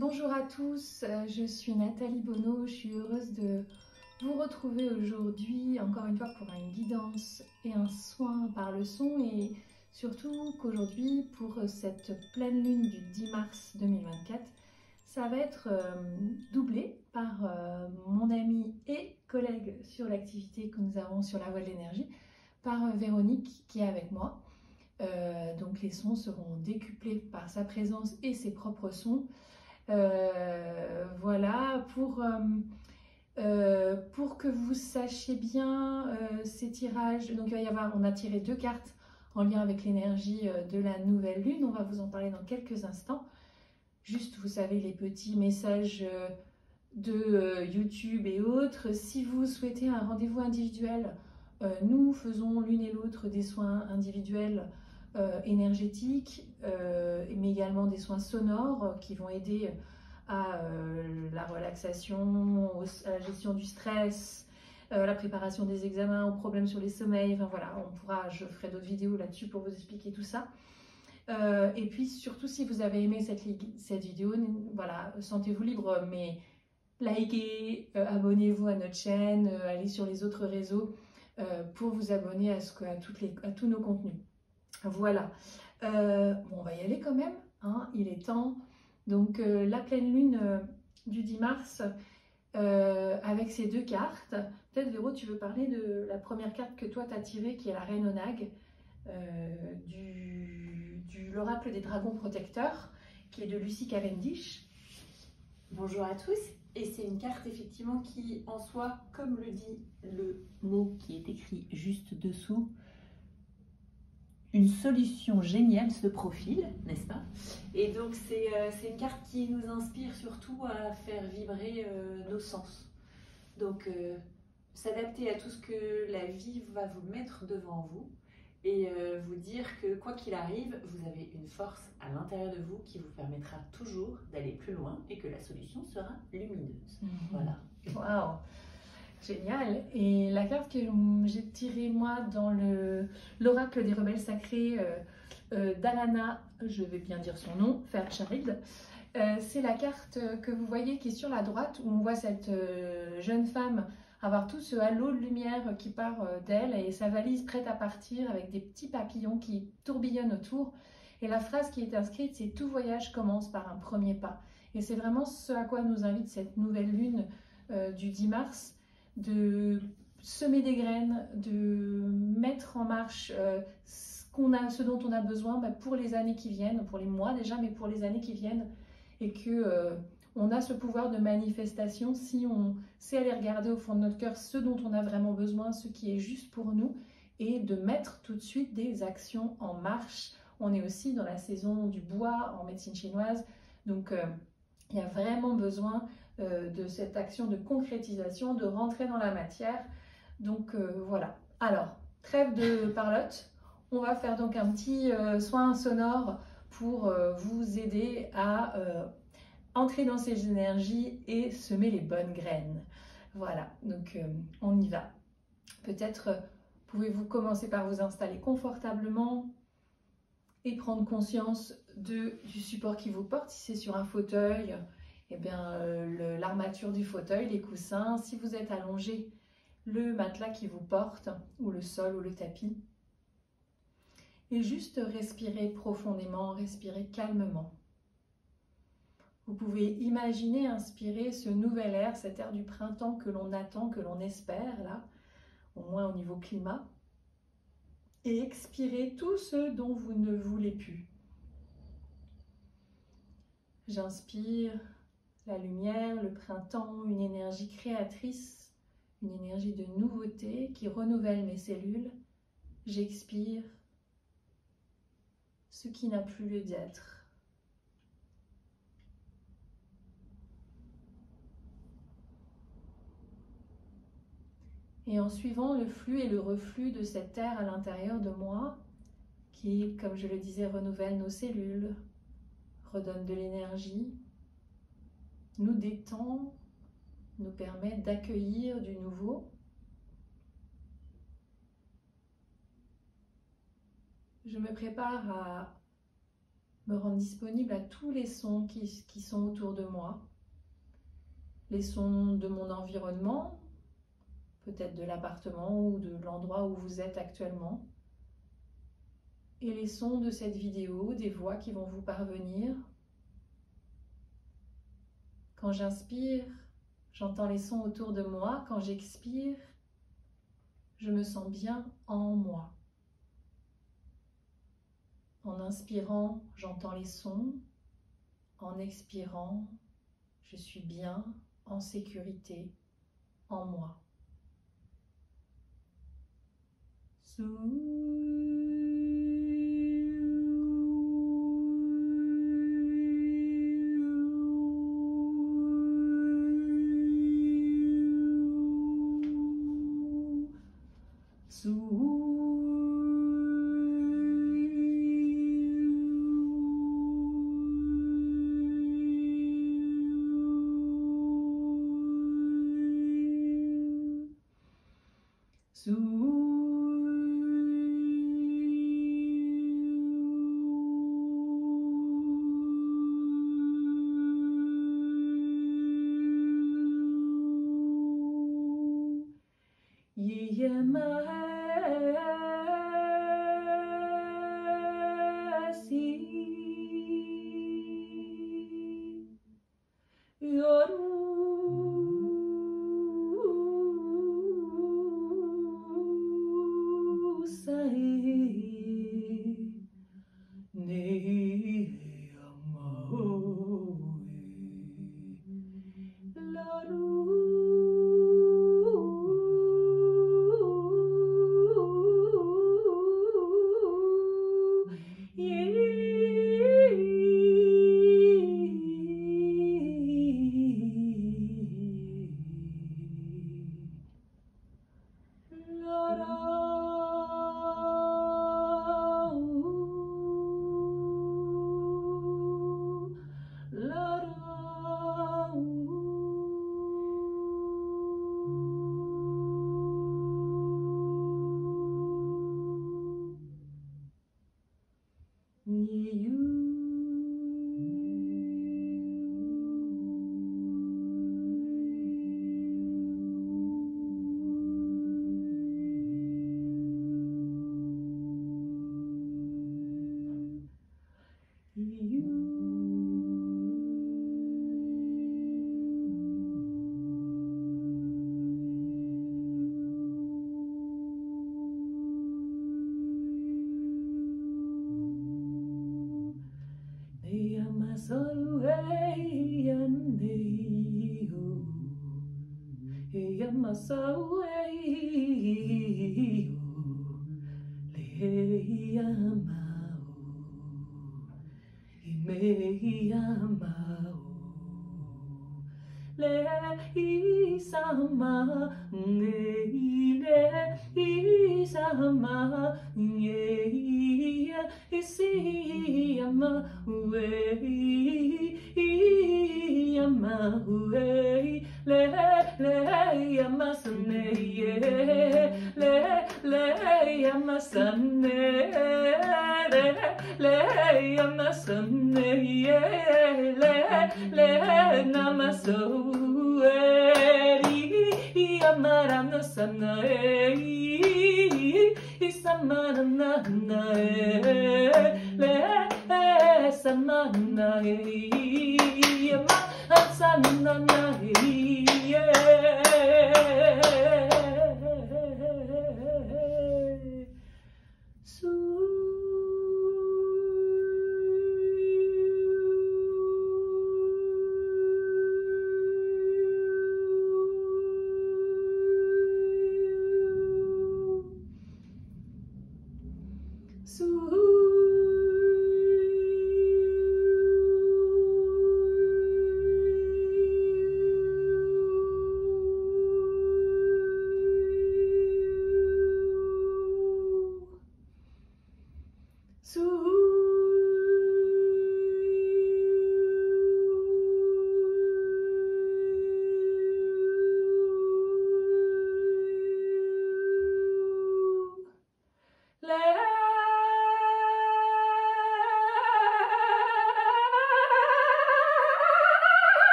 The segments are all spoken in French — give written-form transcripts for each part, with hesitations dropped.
Bonjour à tous, je suis Nathalie Bonneau, je suis heureuse de vous retrouver aujourd'hui, encore une fois pour une guidance et un soin par le son, et surtout qu'aujourd'hui, pour cette pleine lune du 10 mars 2024, ça va être doublé par mon amie et collègue sur l'activité que nous avons sur la voie de l'énergie, par Véronique qui est avec moi. Donc les sons seront décuplés par sa présence et ses propres sons. Voilà, pour que vous sachiez bien ces tirages. Donc il va y avoir, on a tiré 2 cartes en lien avec l'énergie de la nouvelle lune. On va vous en parler dans quelques instants. Juste, vous savez, les petits messages de YouTube et autres. Si vous souhaitez un rendez-vous individuel, nous faisons l'une et l'autre des soins individuels énergétiques, mais également des soins sonores qui vont aider à la relaxation, à la gestion du stress, la préparation des examens, aux problèmes sur les sommeils. Enfin voilà, je ferai d'autres vidéos là-dessus pour vous expliquer tout ça. Et puis surtout, si vous avez aimé cette vidéo, voilà, sentez-vous libre, mais likez, abonnez-vous à notre chaîne, allez sur les autres réseaux pour vous abonner à tous nos contenus. Voilà. Bon, on va y aller quand même, hein, il est temps. Donc la pleine lune du 10 mars avec ces 2 cartes. Peut-être Véro, tu veux parler de la première carte que toi tu as tirée, qui est la Reine Onag, de l'oracle des dragons protecteurs, qui est de Lucy Cavendish. Bonjour à tous, et c'est une carte effectivement qui en soi, comme le dit le mot qui est écrit juste dessous, une solution géniale se profile, n'est-ce pas? Et donc c'est une carte qui nous inspire surtout à faire vibrer nos sens. Donc s'adapter à tout ce que la vie va vous mettre devant vous, et vous dire que quoi qu'il arrive, vous avez une force à l'intérieur de vous qui vous permettra toujours d'aller plus loin et que la solution sera lumineuse. Voilà. Waouh, génial. Et la carte que j'ai tirée moi dans l'oracle des rebelles sacrés d'Alana, je vais bien dire son nom, Fairchild, c'est la carte que vous voyez qui est sur la droite, où on voit cette jeune femme avoir tout ce halo de lumière qui part d'elle et sa valise prête à partir avec des petits papillons qui tourbillonnent autour. Et la phrase qui est inscrite, c'est « Tout voyage commence par un premier pas ». Et c'est vraiment ce à quoi nous invite cette nouvelle lune du 10 mars, de semer des graines, de mettre en marche ce dont on a besoin pour les années qui viennent, pour les mois déjà, mais pour les années qui viennent, et que on a ce pouvoir de manifestation si on sait aller regarder au fond de notre cœur ce dont on a vraiment besoin, ce qui est juste pour nous, et de mettre tout de suite des actions en marche. On est aussi dans la saison du bois en médecine chinoise, donc il y a vraiment besoin de cette action de concrétisation, de rentrer dans la matière. Donc voilà. Alors, trêve de parlotte, on va faire donc un petit soin sonore pour vous aider à entrer dans ces énergies et semer les bonnes graines. Voilà, donc on y va. Peut-être pouvez-vous commencer par vous installer confortablement et prendre conscience du support qui vous porte. Si c'est sur un fauteuil, eh bien l'armature du fauteuil, les coussins. Si vous êtes allongé, le matelas qui vous porte, ou le sol ou le tapis. Et juste respirer profondément, respirer calmement. Vous pouvez imaginer, inspirer ce nouvel air, cet air du printemps que l'on attend, que l'on espère, là, au moins au niveau climat. Et expirer tout ce dont vous ne voulez plus. J'inspire la lumière, le printemps, une énergie créatrice, une énergie de nouveauté qui renouvelle mes cellules. J'expire ce qui n'a plus lieu d'être. Et en suivant le flux et le reflux de cet air à l'intérieur de moi, qui, comme je le disais, renouvelle nos cellules, redonne de l'énergie, nous détend, nous permet d'accueillir du nouveau. Je me prépare à me rendre disponible à tous les sons qui sont autour de moi. Les sons de mon environnement, peut-être de l'appartement ou de l'endroit où vous êtes actuellement. Et les sons de cette vidéo, des voix qui vont vous parvenir. Quand j'inspire, j'entends les sons autour de moi. Quand j'expire, je me sens bien en moi. En inspirant, j'entends les sons. En expirant, je suis bien, en sécurité, en moi.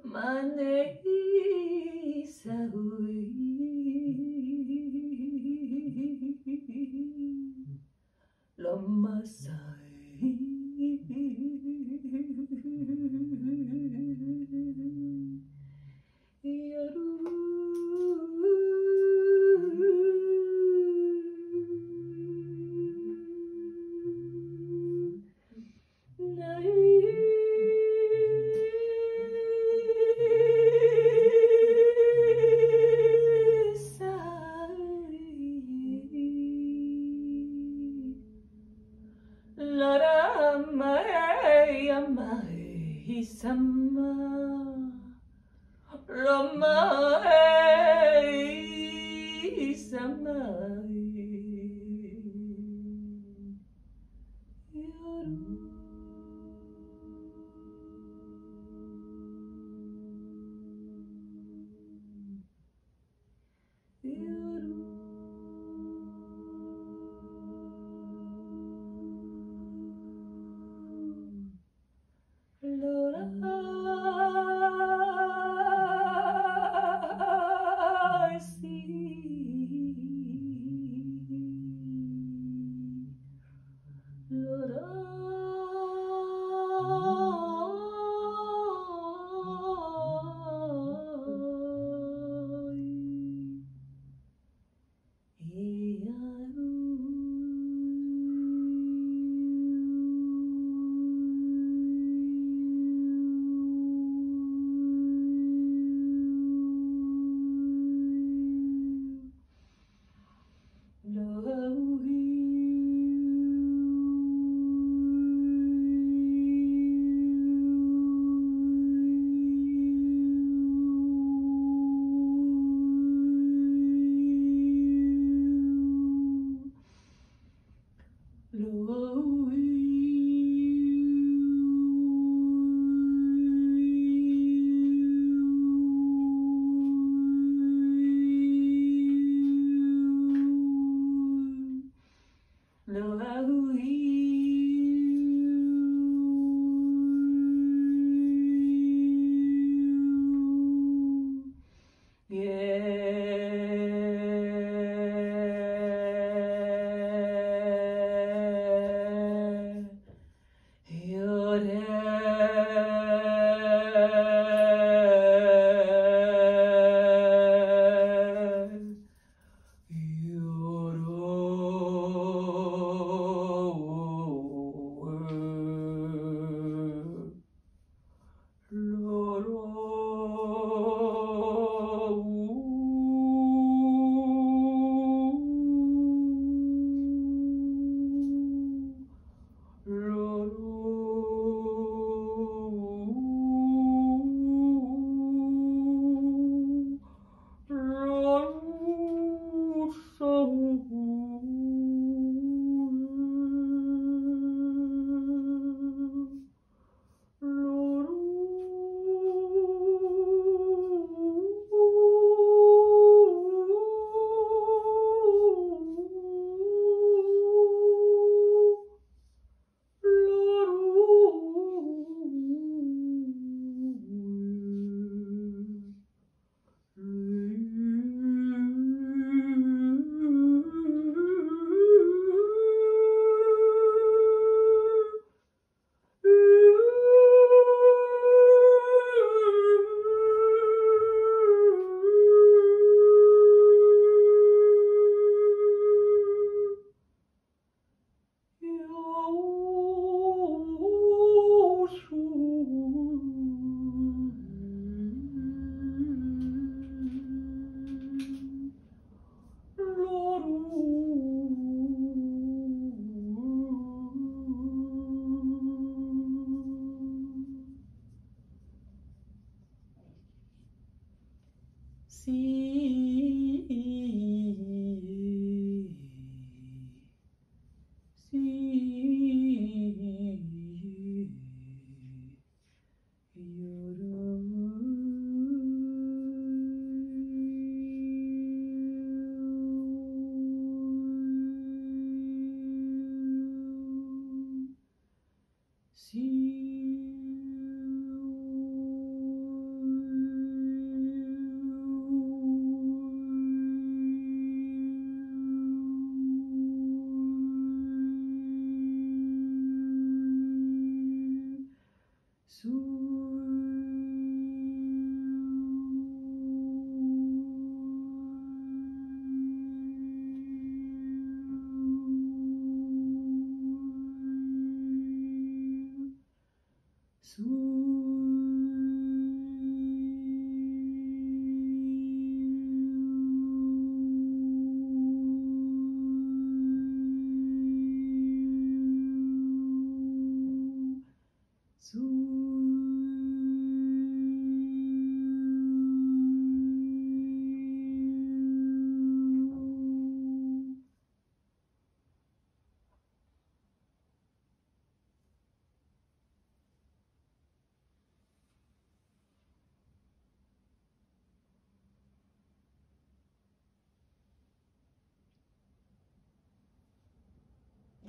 Mane Saui Lama Sai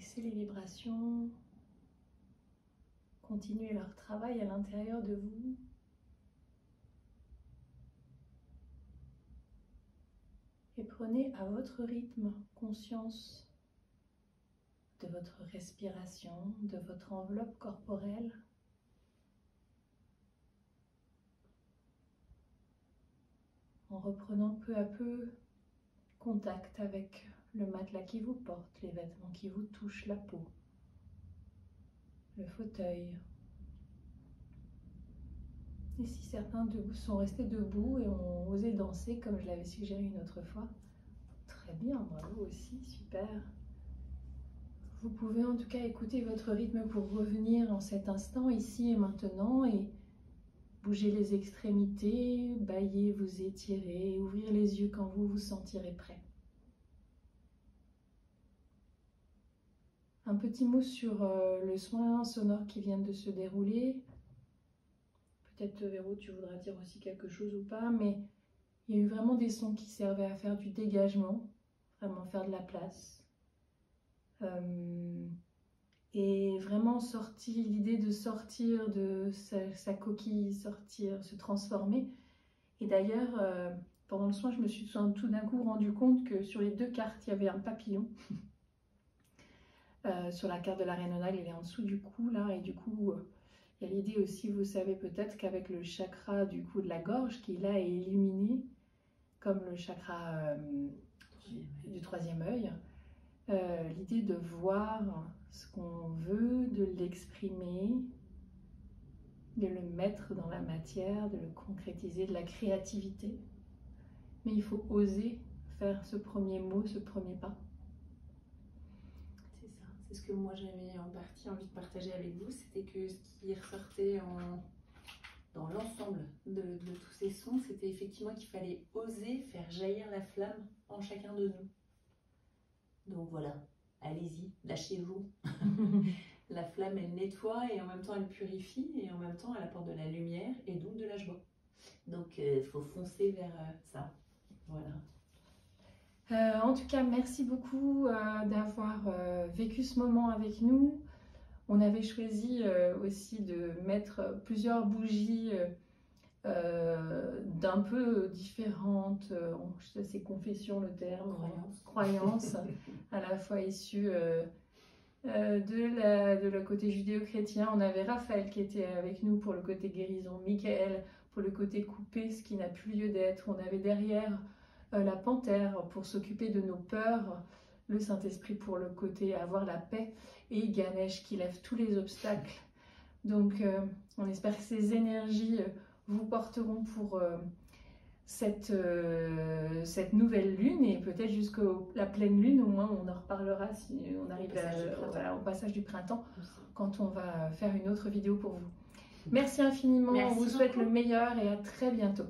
Laissez les vibrations continuer leur travail à l'intérieur de vous. Et prenez à votre rythme conscience de votre respiration, de votre enveloppe corporelle. En reprenant peu à peu contact avec le matelas qui vous porte, les vêtements qui vous touchent, la peau, le fauteuil. Et si certains de vous sont restés debout et ont osé danser comme je l'avais suggéré une autre fois, très bien, bravo aussi, super. Vous pouvez en tout cas écouter votre rythme pour revenir en cet instant, ici et maintenant, et bouger les extrémités, bâiller, vous étirer, ouvrir les yeux quand vous vous sentirez prêt. Un petit mot sur le soin sonore qui vient de se dérouler. Peut-être Véro, tu voudras dire aussi quelque chose ou pas, mais il y a eu vraiment des sons qui servaient à faire du dégagement, vraiment faire de la place. Et vraiment l'idée de sortir de sa coquille, sortir, se transformer. Et d'ailleurs, pendant le soin, je me suis tout d'un coup rendu compte que sur les 2 cartes, il y avait un papillon. Sur la carte de la reine Onal, il est en dessous du cou là, et du coup, il y a l'idée aussi, vous savez peut-être qu'avec le chakra du cou de la gorge, qui là est illuminé, comme le chakra du 3e œil, l'idée de voir ce qu'on veut, de l'exprimer, de le mettre dans la matière, de le concrétiser, de la créativité. Mais il faut oser faire ce premier mot, ce premier pas. C'est ça, c'est ce que moi j'avais en partie envie de partager avec vous, c'était que ce qui ressortait dans l'ensemble de tous ces sons, c'était effectivement qu'il fallait oser faire jaillir la flamme en chacun de nous. Donc voilà, allez-y, lâchez-vous. La flamme, elle nettoie et en même temps elle purifie et en même temps elle apporte de la lumière et donc de la joie. Donc il faut foncer vers ça. Voilà. En tout cas, merci beaucoup d'avoir vécu ce moment avec nous. On avait choisi aussi de mettre plusieurs bougies d'un peu différentes, c'est confession le terme, croyance, à la fois issue de le côté judéo-chrétien. On avait Raphaël qui était avec nous pour le côté guérison, Michael pour le côté coupé, ce qui n'a plus lieu d'être. On avait derrière la panthère pour s'occuper de nos peurs, le Saint-Esprit pour le côté avoir la paix, et Ganesh qui lève tous les obstacles. Donc on espère que ces énergies vous porteront pour cette nouvelle lune, et peut-être jusqu'à la pleine lune, au moins on en reparlera si on arrive au passage du printemps, quand on va faire une autre vidéo pour vous. Merci infiniment, on vous souhaite le meilleur et à très bientôt.